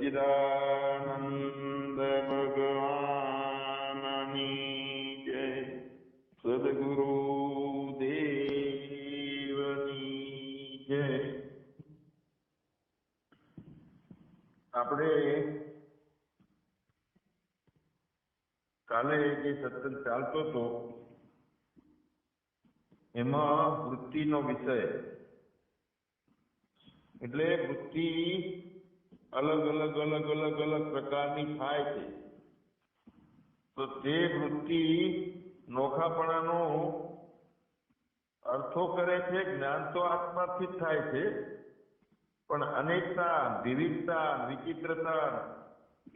સચ્ચિદાનંદ ભગવાનની જય. સદગુરુ દેવની જય. આપણે કાલે જે સત્સંગ ચાલતો હતો એમાં વૃત્તિનો વિષય, એટલે વૃત્તિ અલગ અલગ અલગ અલગ અલગ પ્રકારની થાય છે. તો તે વૃત્તિ નોખાપણાનો અર્થો કરે છે. જ્ઞાન તો આત્માથી જ થાય છે, પણ અનેકતા, વિવિધતા, વિચિત્રતા,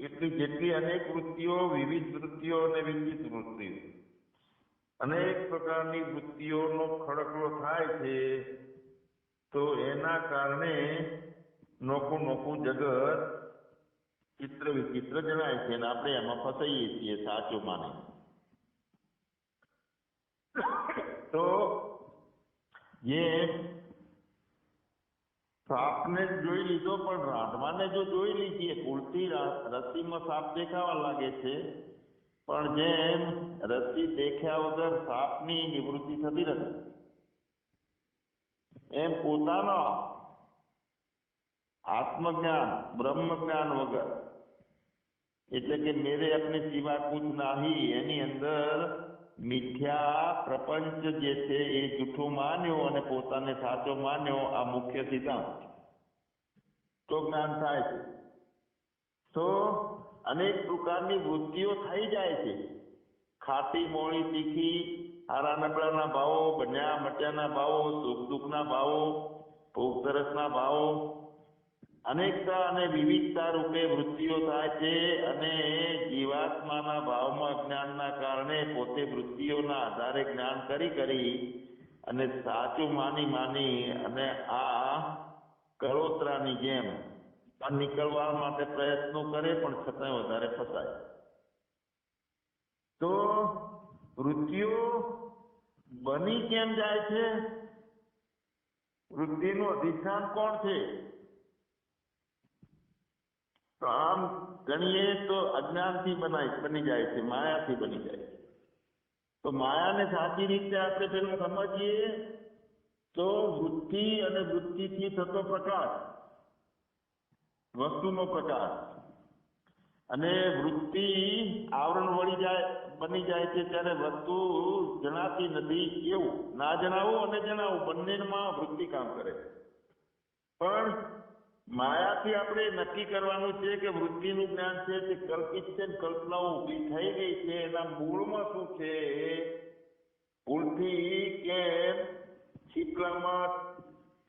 એટલી જેટલી અનેક વૃત્તિઓ, વિવિધ વૃત્તિઓ અને વિચિત્ર વૃત્તિઓ, અનેક પ્રકારની વૃત્તિઓનો ખડકલો થાય છે. તો એના કારણે નોખું નોખું જગત ચિત્ર વિચિત્ર જણાય છે અને આપણે એમાં ફસાઈએ છીએ સાચું માની. તો જેમ સાપને જોઈ લીધો, પણ રાંધવાને જો જોઈ લીધીએ, ભૂલથી રસ્સીમાં સાપ દેખાવા લાગે છે, પણ જેમ રસ્સી દેખ્યા વગર સાપની નિવૃત્તિ થતી નથી, એમ પોતાના આત્મજ્ઞાન, બ્રહ્મ જ્ઞાન વગર, એટલે કે મેરે અપને સિવા કુછ નાહી, એની અંદર મિથ્યા પ્રપંચ જે છે એ જૂઠું માન્યો અને પોતાને સાચો માન્યો, આ મુખ્ય સિદ્ધાંત. તો જ્ઞાન થાય છે. તો અનેક પ્રકારની વૃત્તિઓ થઈ જાય છે. ખાટી, મોળી, તીખી, હારા નબળાના ભાવો, બન્યા મટ્યાના ભાવો, સુખ દુઃખના ભાવો, ભૂખ તરસના ભાવો, અનેકતા અને વિવિધતા રૂપે વૃત્તિઓ થાય છે. અને જીવાત્માના ભાવમાં અજ્ઞાનના કારણે પોતે વૃત્તિઓના આધારે જ્ઞાન કરી અને સાચું માની અને આ કળોતરાની જેમ નીકળવા માટે પ્રયત્નો કરે, પણ છતાં વધારે ફસાય. તો વૃત્તિઓ બની કેમ જાય છે? વૃત્તિનું અધિષ્ઠાન કોણ છે? તો આમ ગણીએ તો અજ્ઞાનથી બની જાય છે, માયાથી બની જાય છે. તો માયાને સાચી રીતે આપણે પેલા સમજીએ તો વૃત્તિ અને વૃત્તિથી થતો પ્રકાશ, વસ્તુનો પ્રકાશ, અને વૃત્તિ આવરણ બની જાય છે ત્યારે વસ્તુ જણાતી નથી. એવું ના જણાવું અને જણાવું બંનેમાં વૃત્તિ કામ કરે છે. પણ માયાથી આપણે નક્કી કરવાનું છે કે વૃત્તિનું જ્ઞાન છે તે કલ્પિત છે, કલ્પનાઓ ઊભી થઈ ગઈ છે. એના મૂળમાં શું છે? ભૂલથી કેમ છીપલામાં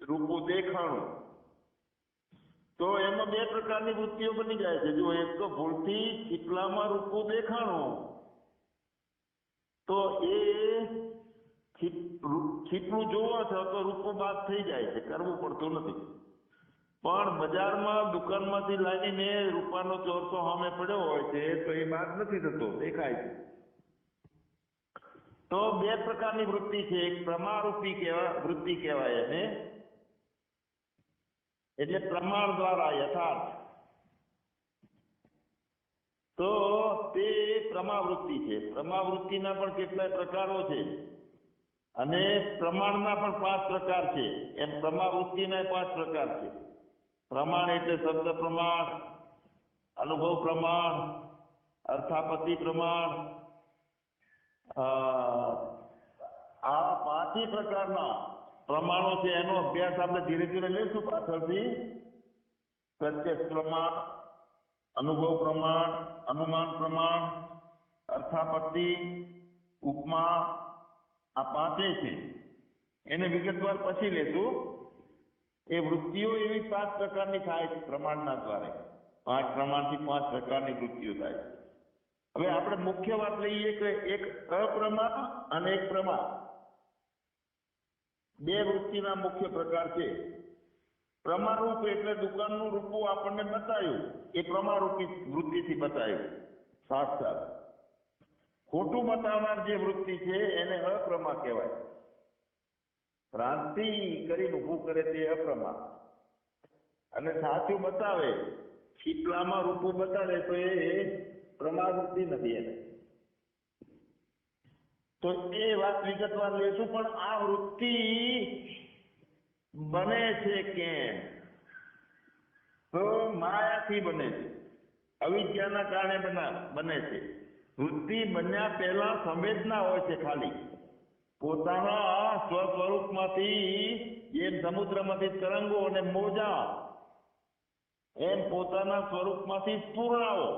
રૂપું દેખાણું, તો એમાં બે પ્રકારની વૃત્તિઓ બની જાય છે. જો એક તો ભૂલથી છીપલામાં રૂપું દેખાણું, તો એ છીપલું જોવો છો તો રૂપો બાદ થઈ જાય છે, કરવું પડતું નથી. પણ બજારમાં દુકાનમાંથી લાવીને રૂપાનો ચોરસો સામે પડ્યો હોય છે તો એ બાદ નથી થતો, દેખાય છે. તો બે પ્રકારની વૃત્તિ છે. એક પ્રમારૂપી વૃત્તિ કહેવાય એને, એટલે પ્રમાણ દ્વારા યથાર્થ. તો તે પ્રમાવૃત્તિ છે. પ્રમાવૃત્તિના પણ કેટલાય પ્રકારો છે અને પ્રમાણના પણ 5 પ્રકાર છે. એમ પ્રમાવૃત્તિના 5 પ્રકાર છે. પ્રમાણ એટલે શબ્દ પ્રમાણ, અનુભવ પ્રમાણ, અર્થાપત્તિ પ્રમાણ. આ 5 પ્રકારના પ્રમાણો છે. એનો અભ્યાસ આપણે ધીરે ધીરે લઈશું પાછળથી. પ્રત્યક્ષ પ્રમાણ, અનુભવ પ્રમાણ, અનુમાન પ્રમાણ, અર્થાપત્તિ, ઉપમા, આ 5 છે. એને વિગતવાર પછી લેશું. એ વૃત્તિઓ એવી 5 પ્રકારની થાય છે પ્રમાણના દ્વારા. 5 પ્રમાણથી 5 પ્રકારની વૃત્તિઓ થાય છે. હવે આપણે મુખ્ય વાત લઈએ કે એક અપ્રમા અને એક પ્રમા, બે વૃત્તિના મુખ્ય પ્રકાર છે. પ્રમારૂપ એટલે દુકાનનું રૂપું આપણને બતાવ્યું, એ પ્રમારૂપી વૃત્તિથી બતાવ્યું સાક્ષાત. ખોટું બતાવનાર જે વૃત્તિ છે એને અપ્રમા કહેવાય. ભ્રાંતિ કરીને ઊભું કરે તે અપ્રમા. અને સાચું બતાવે શીતલામાં રૂપું બતાડે તો એ પ્રમાદ વૃત્તિ નથી એને. તો એ વાત વિગતવાર લેશું. પણ આ વૃત્તિ બને છે કેમ? તો માયાથી બને છે, અવિદ્યાના કારણે બને છે. વૃત્તિ બન્યા પહેલા સંવેદના હોય છે, ખાલી પોતાના સ્વસ્વરૂપમાંથી, જેમ સમુદ્રમાંથી તરંગો અને મોજા, એમ પોતાના સ્વરૂપમાંથી સ્ફુરણાઓ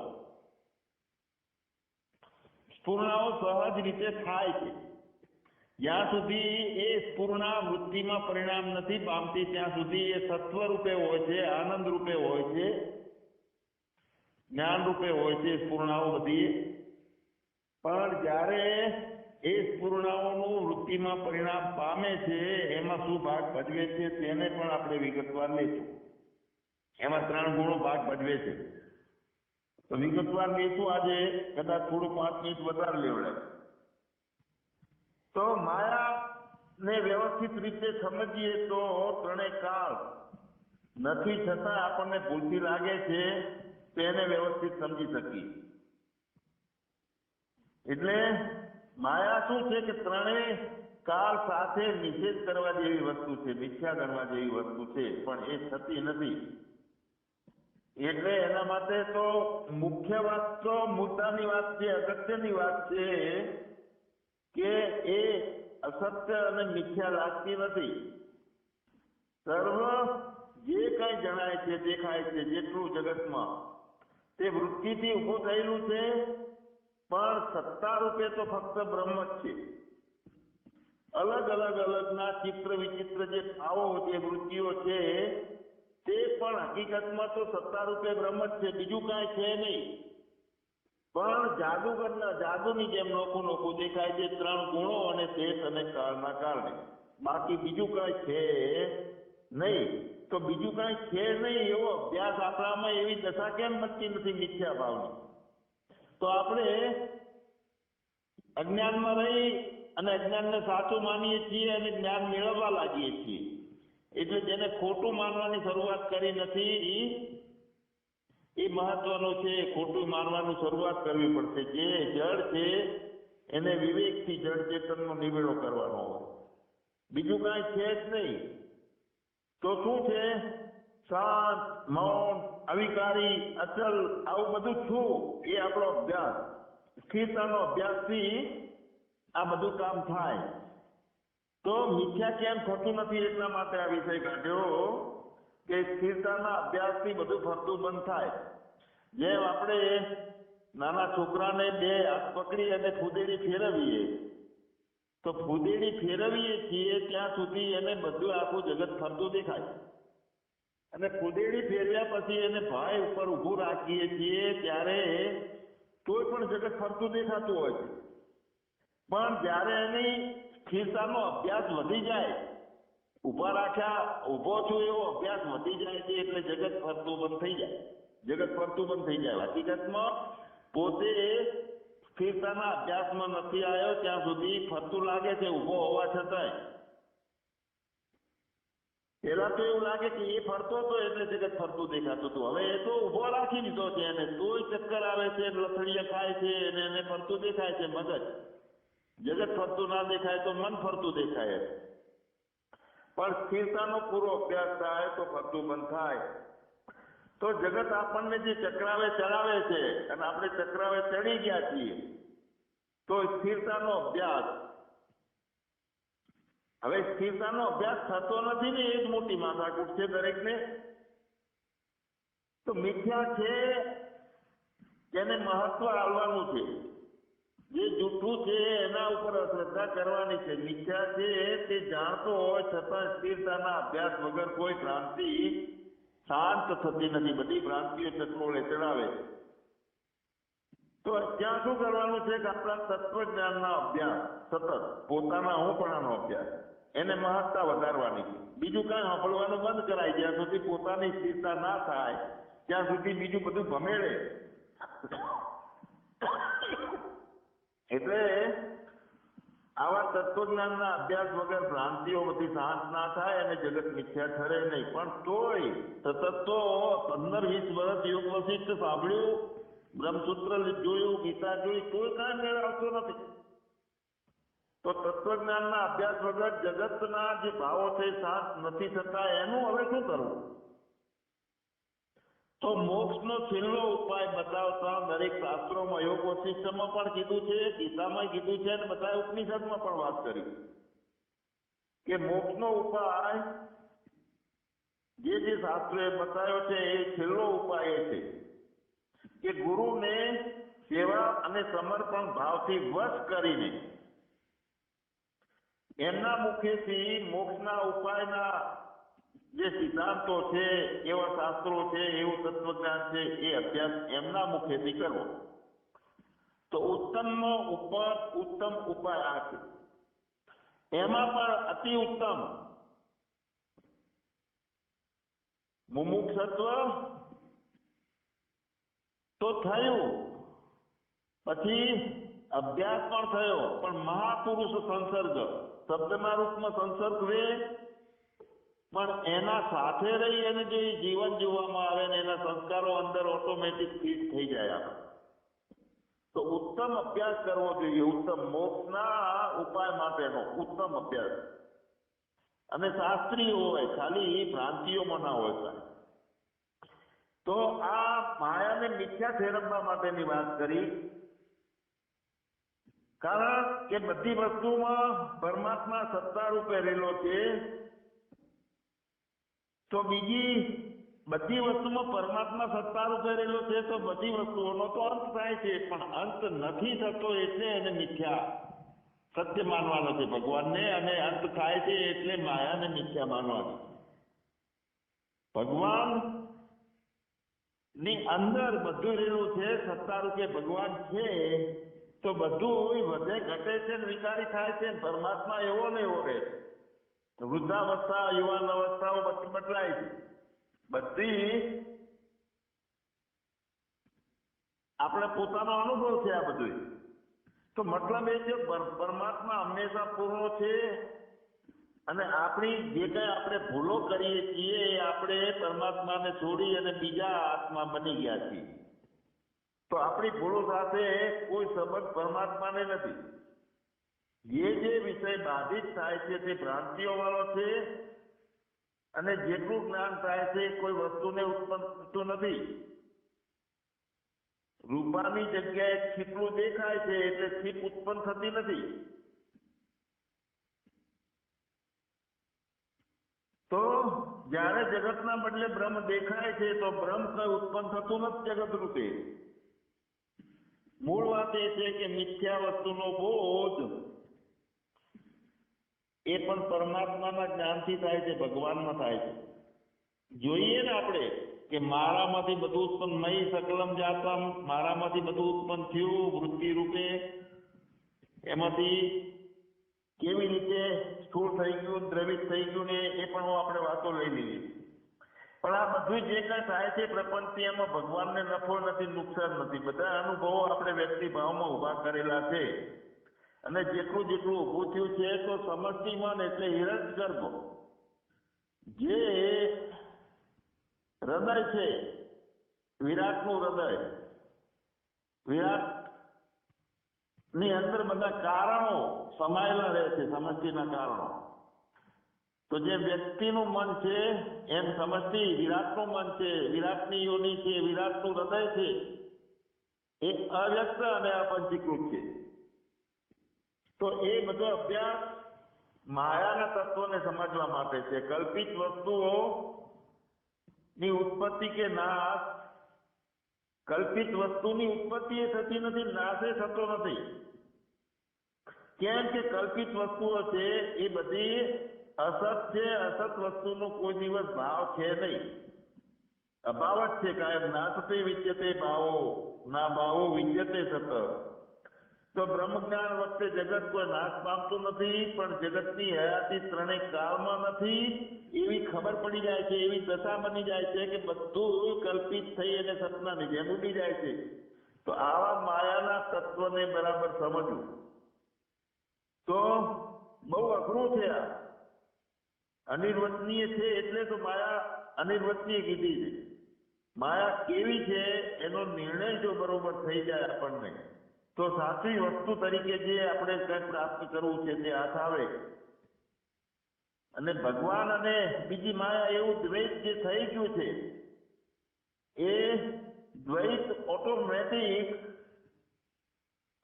સહજ રીતે થાય છે. જ્યાં સુધી એ સ્ફુરણા વૃત્તિમાં પરિણામ નથી પામતી ત્યાં સુધી એ સત્વ રૂપે હોય છે, આનંદ રૂપે હોય છે, જ્ઞાન રૂપે હોય છે સ્ફુરણાઓ બધી. પણ જ્યારે એ સ્ફુરણાઓનું વૃત્તિમાં પરિણામ પામે છે, એમાં શું ભાગ ભજવે છે તેને પણ આપણે વિગતવાર લઈશું. એમાં 3 ગુણો ભાગ ભજવે છે. તો વિગતવાર લઈશું આજે, કદાચ થોડું 5 મિનિટ વધારે લેવડાય. તો માયાને વ્યવસ્થિત રીતે સમજીએ તો ત્રણેય કાળ નથી છતાં આપણને ભૂલથી લાગે છે તેને વ્યવસ્થિત સમજી શકીએ. એટલે માયા શું છે કે ત્રણેય કાળ સાથે નિષેધ કરવા જેવી વસ્તુ છે, મિથ્યા ગણવા જેવી વસ્તુ છે, પણ એ થતી નથી. એટલે એના માટે તો મુખ્ય વાત તો મુદ્દાની વાત છે, અગત્યની વાત છે કે એ અસત્ય અને મિથ્યા લાગતી નથી. સર્વ જે કઈ જણાય છે, દેખાય છે, જેટલું જગતમાં તે વૃત્તિથી ઊભું થયેલું છે, પણ સત્તા રૂપે તો ફક્ત બ્રહ્મ જ છે. અલગ અલગના ચિત્ર વિચિત્ર જે ભાવો, જે વૃત્તિઓ છે, તે પણ હકીકતમાં તો સત્તા રૂપે બ્રહ્મ જ છે, બીજું કાંઈ છે નહીં. પણ જાદુની જેમ નોખું દેખાય છે 3 ગુણો અને દેશ અને કાળના કારણે. બાકી બીજું કાંઈ છે નહીં. તો બીજું કાંઈ છે નહીં એવો અભ્યાસ આપણામાં એવી દશા કેમ બનતી નથી મિથ્યા ભાવની? તો આપણે અજ્ઞાનમાં રહી અને અજ્ઞાનને સાચું માનીએ છીએ અને જ્ઞાન મેળવવા લાગીએ છીએ. એટલે જેને ખોટું માનવાની શરૂઆત કરી નથી એ મહત્વનું છે. ખોટું માનવાનું શરૂઆત કરવી પડશે. જે જડ છે એને વિવેકથી જડ ચેતનનો નિવેડો કરવાનો હોય, બીજું કાંઈ છે જ નહીં. તો શું છે? શાંત, મૌન, અવિકારી, અચલ, આવું બધું છું એ આપણો અભ્યાસ, સ્થિરતાનો અભ્યાસથી આ બધું કામ થાય. તો મિથ્યા કેમ થતું નથી એટલા માટે આ વિષય કાઢ્યો કે સ્થિરતાના અભ્યાસથી બધું ફરતું બંધ થાય. જેમ આપણે નાના છોકરાને 2 હાથ પકડી અને ફૂદેડી ફેરવીએ, તો ફૂદેડી ફેરવીએ છીએ ત્યાં સુધી એને બધું આખું જગત ફરતું દેખાય, અને ફૂદેડી ફેરવ્યા પછી એને ભાઈ ઉપર ઊભું રાખીએ છીએ ત્યારે કોઈ પણ જગત ફરતું દેખાતું હોય છે. પણ જ્યારે એની સ્થિરતાનો અભ્યાસ વધી જાય, ઊભો છું એવો અભ્યાસ વધી જાય છે, એટલે જગત ફરતું બંધ થઈ જાય. હકીકતમાં પોતે સ્થિરતાના અભ્યાસમાં નથી આવ્યો ત્યાં સુધી ફરતું લાગે છે ઊભો હોવા છતાંય. પેલા તો એવું લાગે કે એ ફરતો હતો એટલે જગત ફરતું દેખાતું હતું. હવે એ તો ઊભો રાખી દીધો છે એને તોય ચક્કર આવે છે, લથડીયા ખાય છે અને એને ફરતું દેખાય છે મગજ. જગત ફરતું ના દેખાય તો મન ફરતું દેખાય. પણ સ્થિરતાનો પૂરો અભ્યાસ થાય તો ફરતું બંધ થાય. તો જગત આપણને જે ચક્રાવે ચડાવે છે અને આપણે ચક્રાવે ચડી ગયા છીએ, તો સ્થિરતાનો અભ્યાસ, હવે સ્થિરતાનો અભ્યાસ થતો નથી ને એ જ મોટી માથાકૂટ છે દરેકને. તો મિથ્યા છે તેને મહત્વ આપવાનું છે, જે જૂઠું છે એના ઉપર શ્રદ્ધા કરવાની છે. મિથ્યા છે તે જાણતો હોય છતાં સ્થિરતાના અભ્યાસ વગર કોઈ ભ્રાંતિ શાંત થતી નથી, બધી ભ્રાંતિઓ ચક્રોળે ચડાવે છે. તો ત્યાં શું કરવાનું છે કે આપણા તત્વજ્ઞાનના અભ્યાસ, સતત પોતાના હુંપણાનો અભ્યાસ, એને મહત્તા વધારવાની છે. બીજું કાંઈ સાંભળવાનું બંધ કરાય, જ્યાં સુધી પોતાની સ્થિરતા ના થાય ત્યાં સુધી બીજું બધું ભમેડે. એટલે આવા તત્વજ્ઞાનના અભ્યાસ વગર ભ્રાંતિઓ બધી શાંત ના થાય અને જગત મિથ્યા ઠરે નહીં. પણ તોય સતત તો 15-20 વર્ષ યોગ વશિષ્ઠ સાંભળ્યું, બ્રહ્મસૂત્ર જોયું, ગીતા જોઈ, તોય કાંઈ મેળ આવતો નથી. તો તત્વજ્ઞાનના અભ્યાસ વગર જગતના જે ભાવો છે શાંત નથી થતા. એનું હવે શું કરવું? તો મોક્ષનો છેલ્લો ઉપાય બતાવતા દરેક શાસ્ત્રોમાં, યોગ વશિષ્ઠમાં પણ કીધું છે, ગીતામાં કીધું છે, અને બધા ઉપનિષદમાં પણ વાત કરી કે મોક્ષનો ઉપાય જે શાસ્ત્રોએ બતાવ્યો છે એ છેલ્લો ઉપાય એ છે કે ગુરુને સેવા અને સમર્પણ ભાવથી વશ કરીને એમના મુખેથી મોક્ષના ઉપાયના જે સિદ્ધાંતો છે, એવા શાસ્ત્રો છે, એવું તત્વજ્ઞાન છે, એ અભ્યાસ એમના મુખેથી કરવો. તો ઉત્તમનો ઉત્તમ ઉપાય આ છે. એમાં પણ અતિ ઉત્તમ મુમુક્ષત્વ તો થયું, પછી અભ્યાસ પણ થયો, પણ મહાપુરુષ સંસર્ગ, શબ્દના રૂપમાં સંસર્ગ રે, પણ એના સાથે રહી અને જો જીવન જીવવામાં આવે ને એના સંસ્કારો અંદર ઓટોમેટિક ફિટ થઈ જાય. આપણે તો ઉત્તમ અભ્યાસ કરવો જોઈએ, ઉત્તમ મોક્ષના ઉપાય માટેનો ઉત્તમ અભ્યાસ, અને શાસ્ત્રીય હોય, ખાલી ભ્રાંતિઓમાં ના હોય કાંઈ. તો આ માયાને મિથ્યા ફેરવવા માટેની વાત કરી, કારણ કે બધી વસ્તુમાં પરમાત્મા સત્તા રૂપે રહેલો છે. તો બીજી બધી વસ્તુમાં પરમાત્મા સત્તા રૂપે રહેલો છે, તો બધી વસ્તુઓનો તો અંત થાય છે, પણ અંત નથી થતો એટલે એને મિથ્યા સત્ય માનવાનો છે ભગવાનને, અને અંત થાય છે એટલે માયાને મિથ્યા માનવાની. ભગવાન ની અંદર બધું રહેલું છે, સત્તા રૂપે ભગવાન છે, તો બધું વધે ઘટે છે ને વિકારી થાય છે. પરમાત્મા એવો ને એવો રહે છે. વૃદ્ધાવસ્થા, યુવાન અવસ્થાઓ બધી બદલાય છે. બધી આપણે પોતાનો અનુભવ છે આ બધું. તો મતલબ એ છે પરમાત્મા હંમેશા પૂર્ણ છે, અને આપણી જે કઈ આપણે ભૂલો કરીએ છીએ એ આપણે પરમાત્માને છોડી અને બીજા આત્મા બની ગયા છીએ. તો આપણી ભૂલો સાથે કોઈ સંબંધ પરમાત્માને નથી. જે વિષય બાધિત થાય છે તે ભ્રાંતિઓ વાળો છે, અને જેટલું જ્ઞાન થાય છે કોઈ વસ્તુને ઉત્પન્ન થતું નથી. રૂપાની જગ્યાએ છીપલું દેખાય છે એટલે છીપ ઉત્પન્ન થતી નથી. તો જ્યારે જગતના બદલે બ્રહ્મ દેખાય છે તો બ્રહ્મ કઈ ઉત્પન્ન થતું નથી જગત રૂપે. મૂળ વાત એ છે કે મિથ્યા વસ્તુનો બોધ એ પણ પરમાત્માના જ્ઞાનથી થાય છે, ભગવાનમાં થાય છે. જોઈએ ને આપણે કે મારામાંથી બધું ઉત્પન્ન, મય સકલમ જાતમ, મારામાંથી બધું ઉત્પન્ન થયું વૃત્તિ રૂપે, એમાંથી કેવી રીતે સ્થૂળ થઈ ગયું, દ્રવિત થઈ ગયું ને એ પણ આપણે વાતો લઈ લઈએ. પણ આ બધું જે કાંઈ થાય છે પ્રપંચથી, એમાં ભગવાનને નફો નથી, નુકસાન નથી. બધા અનુભવો આપણે વ્યક્તિ ભાવમાં ઉભા કરેલા છે, અને જેટલું જેટલું ઊભું થયું છે તો સમષ્ટિ મન એટલે હિરણ્યગર્ભ જે હૃદય છે, વિરાટનું હૃદય, વિરાટ ની અંદર બધા કારણો સમાયેલા રહે છે, સમષ્ટિના કારણો. તો જે વ્યક્તિનું મન છે એમ સમષ્ટિ વિરાટનું મન છે, વિરાટની યોની છે, વિરાટનું હૃદય છે, એ અવ્યક્ત અને અપંચીકૃત છે. તો એ બધો અભ્યાસ માયાના તત્વને સમજવા માટે છે. કલ્પિત વસ્તુઓ ની ઉત્પત્તિ કે નાશ, કલ્પિત વસ્તુની ઉત્પત્તિ એ થતી નથી, નાશ એ થતો નથી. કેમ કે કલ્પિત વસ્તુઓ છે એ બધી અસત છે. અસત વસ્તુનો કોઈ દિવસ ભાવ છે નહીં, અભાવ જ છે કાયમ. નાશતે વિદ્યતે ભાવો, ના ભાવો વિદ્યતે સત. તો બ્રહ્મ જ્ઞાન વખતે જગત કોઈ નાશ પામતું નથી, પણ જગતની હયાતી ત્રણેય કાળમાં નથી એવી ખબર પડી જાય છે, એવી દશા બની જાય છે કે બધું કલ્પિત થઈ અને સપનાની જેમ ઉડી જાય છે. તો આવા માયાના તત્વને બરાબર સમજવું. તો બહુ અઘરું છે આ. અનિર્વચનીય છે એટલે તો માયા અનિર્વચનીય કીધી છે. માયા કેવી છે એનો નિર્ણય જો બરોબર થઈ જાય આપણને તો સાચી વસ્તુ તરીકે જે આપણે કંઈ પ્રાપ્ત કરવું છે તે હાથ આવે. અને ભગવાન અને બીજી માયા એવું દ્વૈત જે થઈ ગયું છે એ દ્વૈત ઓટોમેટિક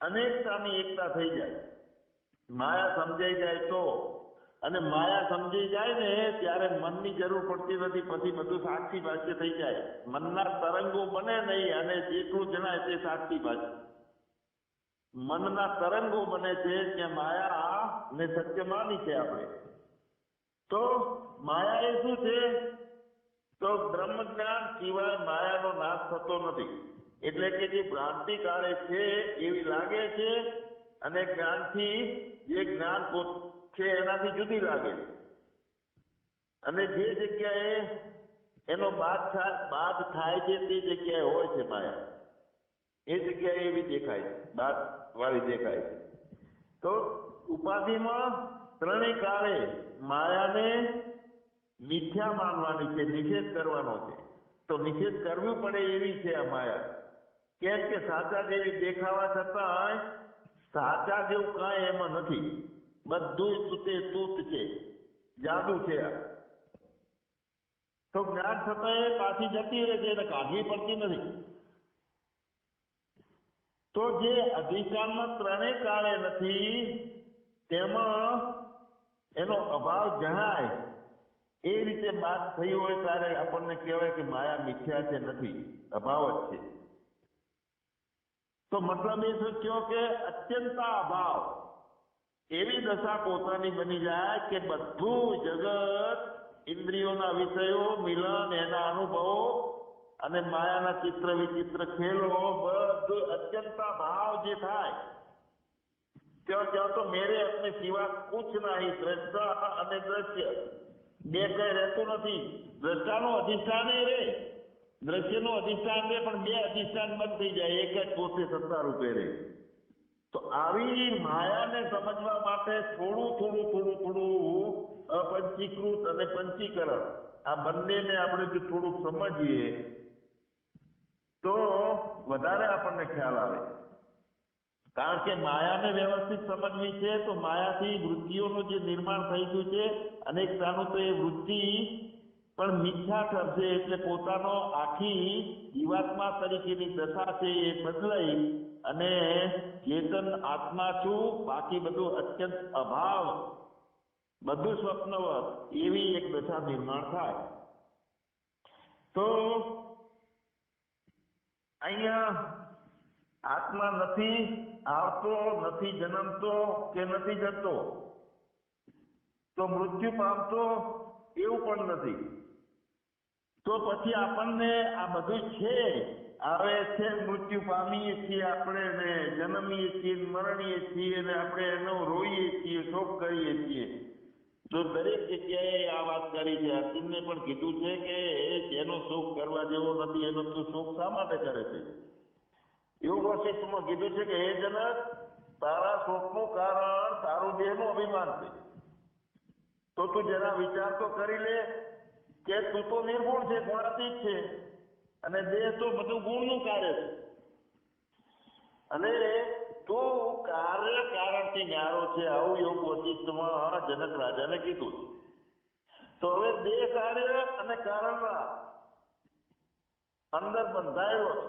અનેકતાની એકતા થઈ જાય. માયા સમજાઈ જાય તો. અને માયા સમજી જાય ને ત્યારે મનની જરૂર પડતી નથી. પછી બધું સાક્ષી ભાષ્ય થઈ જાય. મનના તરંગો બને નહીં અને જેટલું જણાય તે સાક્ષી ભાષ્ય. મનના તરંગો બને છે કે માયા ને સત્ય માની છે આપણે. તો માયા એ શું છે? તો બ્રહ્મ જ્ઞાન સિવાય માયાનો નાશ થતો નથી. એટલે કે જે ભ્રાંતિ કાળે છે એવી લાગે છે અને જ્ઞાનથી જે જ્ઞાન છે એનાથી જુદી લાગે છે. અને જે જગ્યાએ એનો બાદ થાય છે તે જગ્યાએ હોય છે માયા. એ જગ્યાએ એવી દેખાય છે, બાદ વાળી દેખાય છે. તો ઉપાધિમાં ત્રણેય કાળે માયાને મિથ્યા માનવાની છે, નિષેધ કરવાનો છે. તો નિષેધ કરવું પડે એવી છે આ માયા. કેમ કે સાચા જેવી દેખાવા છતાં સાચા જેવું કાંઈ એમાં નથી. બધું તૂટે તૂટ છે, જાદુ છે આ. તો જ્ઞાન છતાં એ પાછી જતી રહે છે, એને કાઢવી પડતી નથી. તો જે અધિષ્ઠાનમાં ત્રણેય કાળે નથી તેમાં એનો અભાવ જણાય એ રીતે વાત થઈ હોય ત્યારે આપણને કહેવાય કે માયા મિથ્યા છે, નથી, અભાવ જ છે. તો મતલબ એ શું થયો કે અત્યંતા અભાવ એવી દશા પોતાની બની જાય કે બધું જગત, ઇન્દ્રિયોના વિષયો, મિલન, એના અનુભવો અને માયાના ચિત્ર વિચિત્ર ખેલો બધું અત્યંતા ભાવ જે થાય ત્યાં તો મેરે અપને સિવા કુછ નહીં. દ્રષ્ટા અને દ્રશ્ય બે કઈ રહેતું નથી. દ્રષ્ટાનું અધિષ્ઠાન રે, દ્રશ્યનું અધિષ્ઠાન રે, પણ બે અધિષ્ઠાન બંધ થઈ જાય, એક જ પોતે સત્તા રૂપે રહે. તો આવી માયાને સમજવા માટે થોડું અપંચીકૃત અને પંચીકરણ આ બંનેને આપણે જો થોડુંક સમજીએ તો વધારે આપણને ખ્યાલ આવે. કારણ કે માયાને વ્યવસ્થિત સમજવી છે તો માયાથી વૃત્તિઓનું જે નિર્માણ થઈ ગયું છે અનેકતાનું, તો એ વૃત્તિ પણ મિથ્યા ઠરશે. એટલે પોતાનો આખી જીવાત્મા તરીકેની દશા છે એ બદલાઈ અને ચેતન આત્મા છું, બાકી બધું અત્યંત અભાવ, બધું સ્વપ્નવત, એવી એક દશા નિર્માણ થાય. તો અહીંયા આત્મા નથી આવતો, નથી જન્મતો કે નથી જતો, તો મૃત્યુ પામતો એવું પણ નથી. તો પછી આપણને આ બધું છે, આવે છે, મૃત્યુ પામીએ છીએ આપણે, ને જન્મીએ છીએ, મરણીએ છીએ, ને આપણે એનો રોઈએ છીએ, શોક કરીએ છીએ. તો દરેક જગ્યાએ આ વાત કરી છે. અર્જુનને પણ કીધું છે કે જેનો શોક કરવા જેવો નથી એનો તું શોક શા માટે કરે છે? એવું વશિષ્ઠમાં કીધું છે કે હે જનક, તારા શોકનું કારણ તારું દેહનું અભિમાન છે. તો તું જરા વિચાર તો કરી લે કે તું તો નિર્ગુણ છે, ગુણાતીત છે, અને દેહ તો બધું ગુણનું કાર્ય છે. અને તું કાર્ય કારણથી ન્યારો છે, આવું યોગ વશિષ્ઠમાં જનક રાજાને કીધું. તો હવે દેહ કાર્ય અને કારણના અંદર બંધાયેલો છે.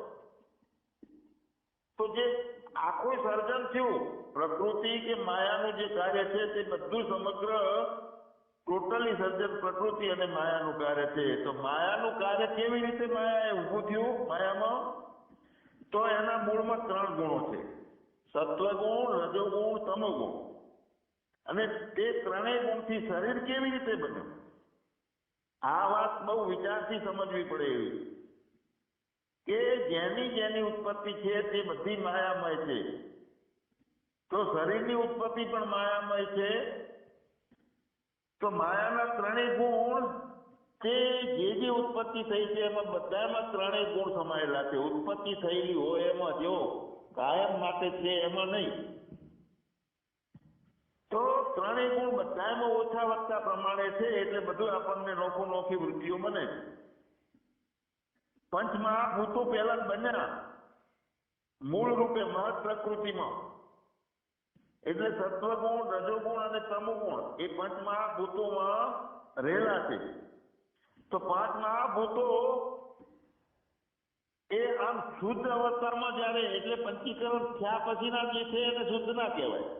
તો જે આખું સર્જન થયું, પ્રકૃતિ કે માયાનું જે કાર્ય છે તે બધું સમગ્ર ટોટલી સર્જન પ્રકૃતિ અને માયાનું કાર્ય છે. તો માયાનું કાર્ય કેવી રીતે માયાએ ઊભું થયું? માયામાં તો એના મૂળમાં 3 ગુણો છે, સત્વગુણ, રજોગુણ, તમોગુણ. અને તે 3 ગુણથી શરીર કેવી રીતે બન્યું? આ વાત બહુ વિચારથી સમજવી પડે એવી કે જેની ઉત્પત્તિ છે તે બધી માયામય છે. તો શરીરની ઉત્પત્તિ પણ માયામય છે. તો માયાના 3 ગુણ તે જે ઉત્પત્તિ થઈ છે એમાં બધામાં 3 ગુણ સમાયેલા છે. ઉત્પત્તિ થયેલી હોય એમાં જો કાયમ માટે છે એમાં નહીં. ત્રણેય ગુણ બધામાં ઓછા વધતા પ્રમાણે છે, એટલે બધું આપણને નોખી વૃત્તિઓ બને છે. પંચમહાભૂતો પહેલા જ બન્યા મૂળ રૂપે મહત પ્રકૃતિમાં, એટલે સત્વગુણ, રજોગુણ અને તમોગુણ એ પંચમહાભૂતોમાં રહેલા છે. તો પાંચ મહાભૂતો એ આમ શુદ્ધ અવસ્થામાં જ્યારે, એટલે પંચીકરણ થયા પછીના જે છે એને શુદ્ધ ના કહેવાય,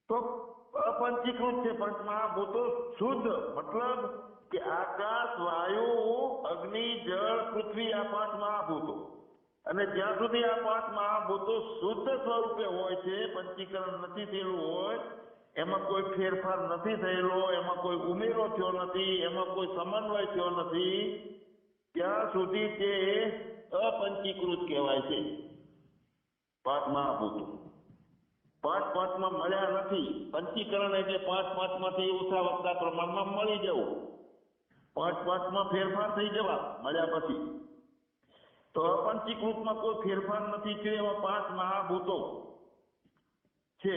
તો અપંચીકૃત છે. પંચમહાભૂતો શુદ્ધ મતલબ કે આકાશ, વાયુ, અગ્નિ, જળ, પૃથ્વી, આ પાંચ મહાભૂતો. અને જ્યાં સુધી આ પાંચ મહાભૂતો શુદ્ધ સ્વરૂપે હોય છે, પંચીકરણ નથી થયેલું હોય, એમાં કોઈ ફેરફાર નથી થયેલો, એમાં કોઈ ઉમેરો થયો નથી, એમાં કોઈ સમન્વય થયો નથી, ત્યાં સુધી તે અપંચીકૃત કહેવાય છે. પાંચ મહાભૂતો પાંચમાં મળ્યા નથી. પંચીકરણ એટલે પાંચમાંથી ઓછા વધતા પ્રમાણમાં મળી જવું, પાંચમાં ફેરફાર થઈ જવા મળ્યા પછી. તો અપંચીકૃતમાં કોઈ ફેરફાર નથી થયો, એમાં પાંચ મહાભૂતો છે.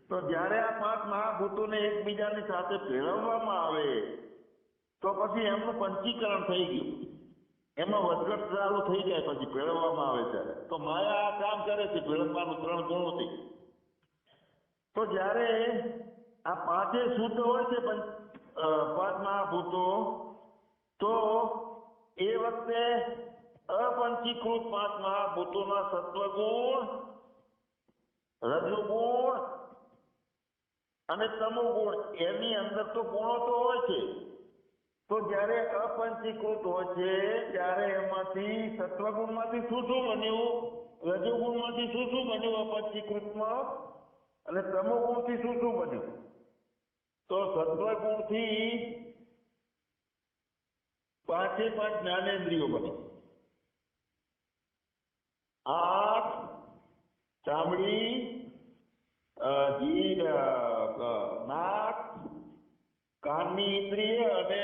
તો જ્યારે આ પાંચ મહાભૂતોને એકબીજાની સાથે ભેળવવામાં આવે તો પછી એમનું પંચીકરણ થઈ ગયું, એમાં વધઘટ ચાલુ થઈ જાય. પછી ભેળવવામાં આવે ત્યારે તો માયા આ કામ કરે છે, ભેળવવાનું ત્રણ ગુણોથી. તો જ્યારે આ પાંચે શુદ્ધ હોય છે પાંચ મહાભૂતો, તો એ વખતે અપંચીકૃત પાંચ મહાભૂતોના સત્વગુણ, રજોગુણ અને તમોગુણ, એની અંદર તો ગુણો તો હોય છે. તો જ્યારે અપંચીકૃત હોય છે ત્યારે એમાંથી સત્વગુણમાંથી શું બન્યું, રજોગુણમાંથી શું બન્યું અપંચીકૃતમાં, અને તમોગુણથી શું બન્યું? તો સત્વગુણથી પાંચે પાંચ જ્ઞાનેન્દ્રિયો બની. આંખ, ચામડી, નાક, કાનની ઇન્દ્રિય અને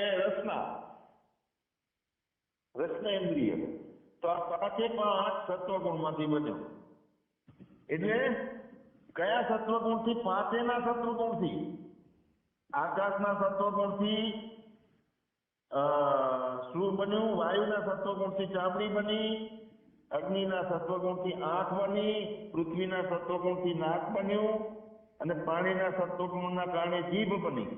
રસનેન્દ્રિય. તો આ પાંચે પાંચ સત્વગુણમાંથી બન્યો. એટલે કયા સત્વગુણથી? પાંચેના સત્વગુણથી. આકાશના સત્વગુણથી શું બન્યું? વાયુના સત્વગુણથી ચામડી બની, અગ્નિના સત્વગુણથી આંખ બની, પૃથ્વીના સત્વગુણથી નાક બન્યું, અને પાણીના સત્વગુણના કારણે જીભ બની.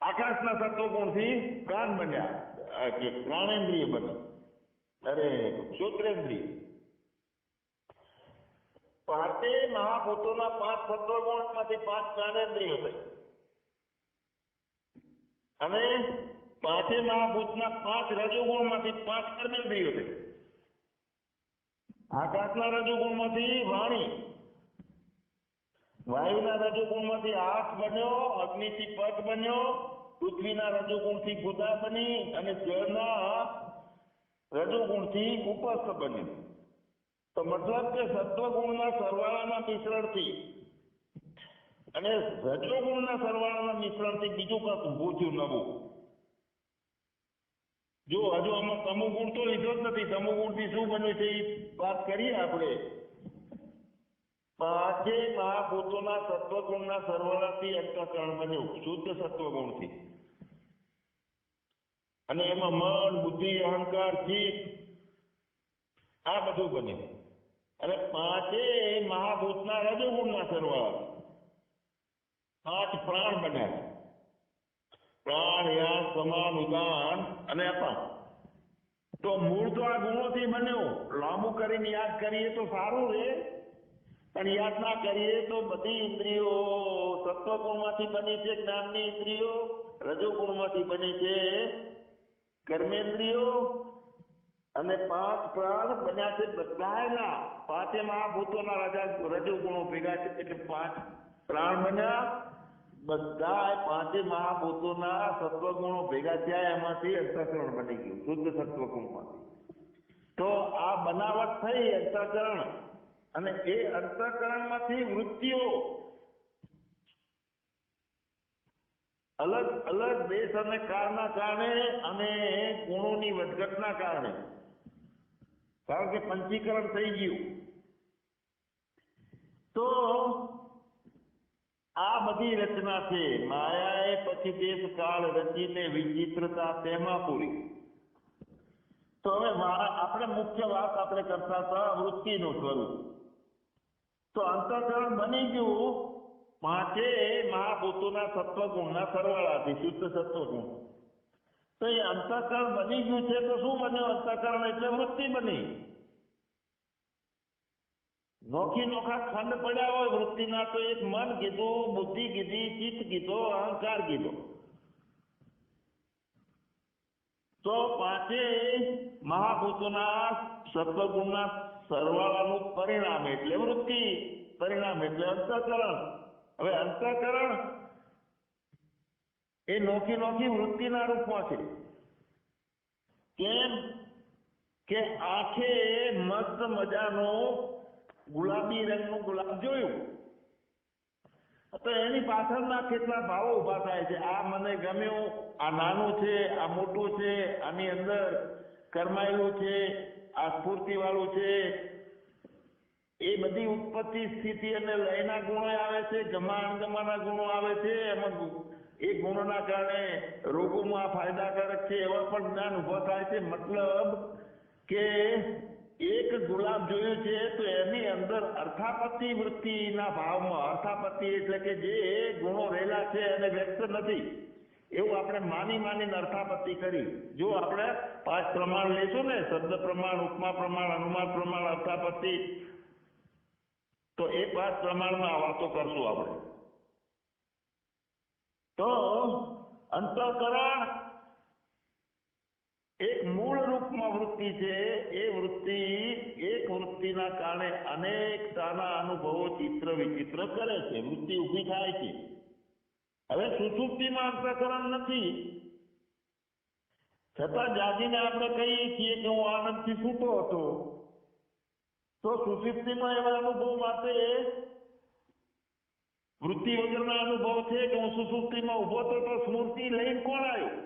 આકાશના સત્વગુણથી કાન બન્યા, ઘ્રાણેન્દ્રિય બની, શ્રોત્રેન્દ્રિય. પાંચે મહાભૂતોના પાંચ સત્વગુણમાંથી પાંચ જ્ઞાનેન્દ્રિયો થઈ, અને પાંચે મહાભૂતના પાંચ રજોગુણમાંથી પાંચ કર્મેન્દ્રિયો થઈ. આકાશના રજોગુણમાંથી વાણી, વાયુના રજોગુણમાંથી હાથ બન્યો, અગ્નિથી પગ બન્યો, પૃથ્વીના રજોગુણથી ગુદા બની, અને જળના રજોગુણથી ઉપસ્થ બન્યું. તો મતલબ કે સત્વગુણના સરવાળાના મિશ્રણથી અને રજોગુણના સરવાળાના મિશ્રણથી બીજું કંઈક ઊભું થયું નવું. જો હજુ આમાં તમોગુણ તો લીધો જ નથી. તમોગુણથી શું બન્યું છે એ વાત કરીએ આપણે. પાંચે મહાભૂતોના સત્વગુણના સરવાળાથી અંતઃકરણ બન્યું, શુદ્ધ સત્વગુણથી. અને એમાં મન, બુદ્ધિ, અહંકાર, ચિત્ત આ બધું બન્યું. અને પાંચે મહાભૂતના રજોગુણના સરવાળાથી પાંચ પ્રાણ બન્યા છે. પ્રાણ, યાન, સમાન, ઉદાન અને અપાન. તો મૂળ તો આ ગુણોથી બન્યું. લાંબુ કરીને યાદ કરીએ તો સારું રે, પણ યાદ ના કરીએ તો બધી ઇન્દ્રિયો સત્વગુણમાંથી બની છે, જ્ઞાનની ઇન્દ્રિયો, રજોગુણમાંથી બની છે કર્મેન્દ્રિયો, અને પાંચ પ્રાણ બન્યા છે બધાના. પાંચે મહાભૂતોના રજોગુણો ભેગા છે એટલે પાંચ પ્રાણ બન્યા. બધા પાંચે મહાભૂતોના સત્વગુણો ભેગા થયા, એમાંથી અંતઃકરણ બની ગયું શુદ્ધ સત્વગુણમાંથી. તો આ બનાવટ થઈ અંતઃકરણ, અને એ અંતઃકરણમાંથી વૃત્તિઓ અલગ અલગ દેશ અને કાળના કારણે અને ગુણોની વધઘટના કારણે, કારણ કે પંચીકરણ થઈ ગયું, તો આ બધી રચના છે. માયાએ પછી દેશ કાળ રચીને વિચિત્રતા તેમાં પૂરી. તો હવે આપણે મુખ્ય વાત આપણે કરતા હતા વૃત્તિનું સ્વરૂપ. તો અંતઃકરણ બની ગયું પાંચે મહાભૂતોના સત્વગુણના સરવાળાથી શુદ્ધ સત્વગુણ. તો એ અંતઃકરણ બની ગયું છે તો શું બન્યું? અંતઃકરણ એટલે વૃત્તિ બની. નોખા ખંડ પડ્યા હોય વૃત્તિના તો એક મન કીધું, બુદ્ધિ કીધી, ચિત્ત કીધો, અહંકાર કીધો. તો પાંચે મહાભૂતોના સત્વગુણના સરવાળાનું પરિણામ એટલે વૃત્તિ, પરિણામ એટલે અંતઃકરણ. હવે અંતઃકરણ એ નોખી વૃત્તિના રૂપમાં છે. કેમ કે આંખે મસ્ત મજાનું ગુલાબી રંગનું ગુલાબ જોયું તો એની પાછળના કેટલા ભાવો ઉભા થાય છે. આ મને ગમ્યું, આ નાનું છે, આ મોટું છે, આની અંદર કરમાયેલું છે, આ સ્ફૂર્તિ વાળું છે. એ બધી ઉત્પત્તિ સ્થિતિ અને લયના ગુણો આવે છે, ગમા અણગમાના ગુણો આવે છે. એમાં એ ગુણોના કારણે રોગોમાં ફાયદાકારક છે એવા પણ જ્ઞાન ઉભા થાય છે. મતલબ કે એક ગુલાબ જોયું છે તો એની અંદર અર્થાપત્તિ વૃત્તિના ભાવમાં, અર્થાપત્તિ એટલે કે જે ગુણો રહેલા છે અને વ્યક્ત નથી એવું આપણે માનીને અર્થાપત્તિ કરી. જો આપણે 5 પ્રમાણ લેશું ને, શબ્દ પ્રમાણ, ઉપમા પ્રમાણ, અનુમાન પ્રમાણ, અર્થાપત્તિ, તો એ 5 પ્રમાણમાં વાતો કરશું આપણે. તો અંતઃકરણ એક મૂળ રૂપમાં વૃત્તિ છે. એ વૃત્તિ એક વૃત્તિના કારણે અનેકતાના અનુભવો ચિત્ર વિચિત્ર કરે છે, વૃત્તિ ઊભી થાય છે. હવે સુષુપ્તિમાં અંતઃકરણ નથી, છતાં જાગીને આપણે કહીએ છીએ કે હું આનંદથી સૂતો હતો. તો સુષુપ્તિમાં એવા અનુભવ માટે વૃત્તિ વગરના અનુભવ છે કે હું સુષુપ્તિમાં ઉભો હતો તો સ્મૃતિ લઈને કોણ આવ્યું?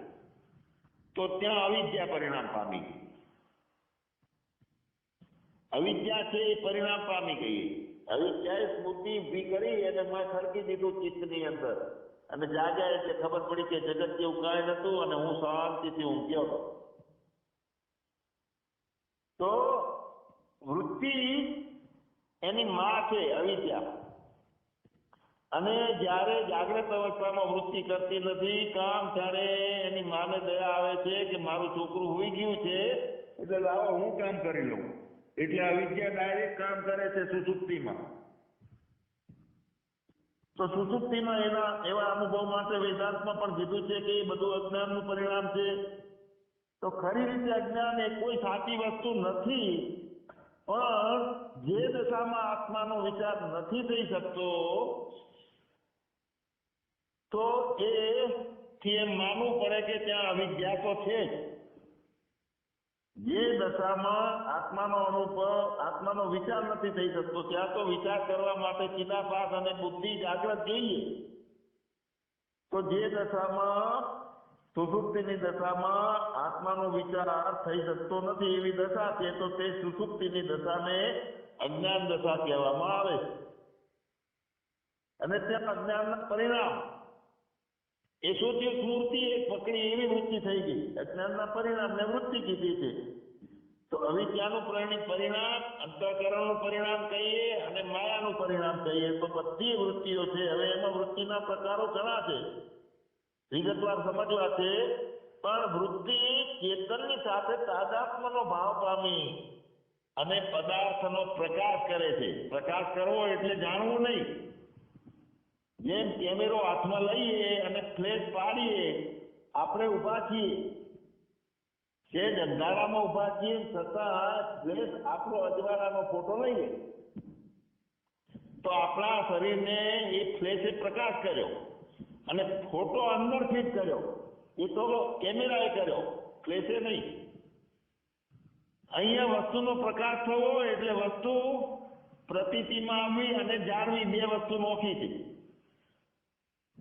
તો ત્યાં અવિદ્યા પરિણામ પામી ગઈ. અવિદ્યા છે એ પરિણામ પામી ગઈ. અવિદ્યાએ સ્મૃતિ ઊભી કરી અને મેં ખડકી દીધું ચિત્તની અંદર, અને જાગ્યા એટલે ખબર પડી કે જગત જેવું કાંઈ નતું અને હું શાંતિથી ઊંઘ્યો હતો. તો વૃત્તિ એની માં છે અવિદ્યા. અને જ્યારે જાગ્રત અવસ્થામાં વૃત્તિ કરતી નથી કામ, ત્યારે એની માને દયા આવે છે કે મારું છોકરું હોઈ ગયું છે એટલે લાવો હું કામ કરી લઉં. એટલે અવિદ્યા ડાયરેક્ટ કામ કરે છે સુષુપ્તિમાં. તો સુષુપ્તિમાં એવા અનુભવ માટે વેદાંતમાં પણ કીધું છે કે એ બધું અજ્ઞાનનું પરિણામ છે. તો ખરી રીતે અજ્ઞાન એ કોઈ સાચી વસ્તુ નથી, પણ જે દશામાં આત્માનો વિચાર નથી થઈ શકતો તો એથી એમ માનવું પડે કે ત્યાં અવિદ્યા તો છે જ. જે દશામાં આત્માનો વિચાર નથી થઈ શકતો ત્યાં તો વિચાર કરવા માટે ચિદાભાસ અને બુદ્ધિ જાગ્રત જોઈએ. તો જે દશામાં સુષુપ્તિની દશામાં આત્માનો વિચાર થઈ શકતો નથી એવી દશા છે, તો તે સુષુપ્તિની દશાને અજ્ઞાન દશા કહેવામાં આવે છે. અને ત્યાં અજ્ઞાનના પરિણામ એ સોચ્યું સ્મૃતિ એક પકડી એવી વૃત્તિ થઈ ગઈ. અજ્ઞાનના પરિણામને વૃત્તિ કીધી છે. તો અવિદ્યાનું પરિણામ, અંતઃકરણનું પરિણામ કહીએ અને માયાનું પરિણામ કહીએ તો બધી વૃત્તિઓ છે. હવે એમાં વૃત્તિના પ્રકારો ઘણા છે, વિગતવાર સમજવા છે. પણ વૃત્તિ ચેતનની સાથે તાદાત્મ્યનો ભાવ પામી અને પદાર્થનો પ્રકાશ કરે છે. પ્રકાશ કરવો એટલે જાણવું નહીં. જેમ કેમેરો હાથમાં લઈએ અને ફ્લેશ પાડીએ, આપણે ઊભા છીએ, સેજ અંધારામાં ઊભા છીએ છતાં ફ્લેશ આપણો અજવાળાનો ફોટો લઈએ તો આપણા શરીરને એ ફ્લેશે પ્રકાશ કર્યો અને ફોટો અંદરથી જ કર્યો. એ તો કેમેરાએ કર્યો, ફ્લેશે નહીં. અહીંયા વસ્તુનો પ્રકાશ થવો એટલે વસ્તુ પ્રતીતિમાં આવવી અને જાણવી, બે વસ્તુ નોખી છે.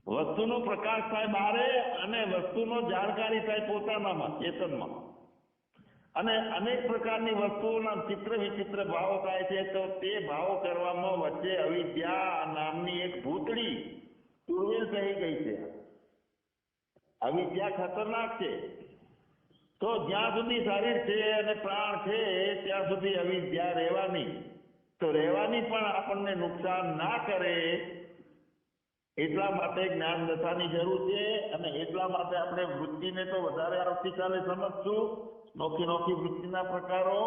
વસ્તુનો પ્રકાશ થાય બારે અને વસ્તુનો જાણકારી થાય પોતાનામાં, ચેતનમાં. અને અનેક પ્રકારની વસ્તુઓના ચિત્ર વિચિત્ર ભાવો થાય છે. તો તે ભાવો કરવામાં વચ્ચે અવિદ્યા નામની એક ભૂતળી ચુડવેલ કહી ગઈ છે. અવિદ્યા ખતરનાક છે. તો જ્યાં સુધી શરીર છે અને પ્રાણ છે ત્યાં સુધી અવિદ્યા રહેવાની. તો રહેવાની પણ આપણને નુકસાન ના કરે એટલા માટે જ્ઞાન દશાની જરૂર છે. અને એટલા માટે આપણે વૃત્તિને તો વધારે આવતીકાલે સમજશું, નોખી નોખી વૃત્તિના પ્રકારો.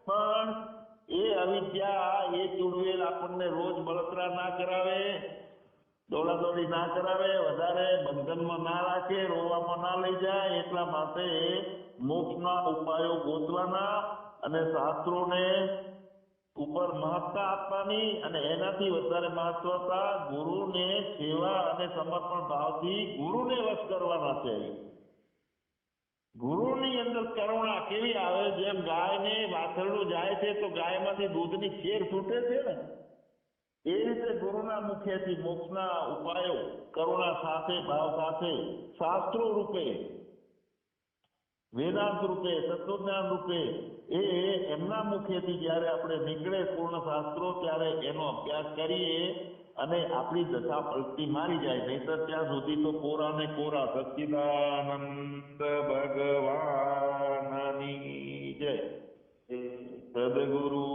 પણ એ અવિદ્યા, એ ચુડવેલ આપણને રોજ બળતરા ના કરાવે, દોડાદોડી ના કરાવે, વધારે બંધનમાં ના રાખે, રોવામાં ના લઈ જાય. એટલા માટે મોક્ષના ઉપાયો ગોતવાના અને શાસ્ત્રોને ઉપર મહત્તા આપવાની, અને એનાથી વધારે મહત્વતા ગુરુને સેવા અને સમર્પણ ભાવથી ગુરુને વશ કરવાના છે. ગુરુની અંદર કરુણા કેવી આવે, જેમ ગાયને વાછરડું જાય છે તો ગાયમાંથી દૂધની ખેર છૂટે છે ને, એ રીતે ગુરુના મુખેથી મોક્ષના ઉપાયો કરુણા સાથે, ભાવ સાથે, શાસ્ત્રો રૂપે, વેદાંત રૂપે, તત્વજ્ઞાન રૂપે, એ એમના મુખેથી જયારે આપણે નીકળે પૂર્ણ શાસ્ત્રો, ત્યારે એનો અભ્યાસ કરીએ અને આપણી દશા પલટી મારી જાય. નહીતર ત્યાં સુધી તો કોરા ને કોરા. સચ્ચિદાનંદ ભગવાનની જય. સદગુરુ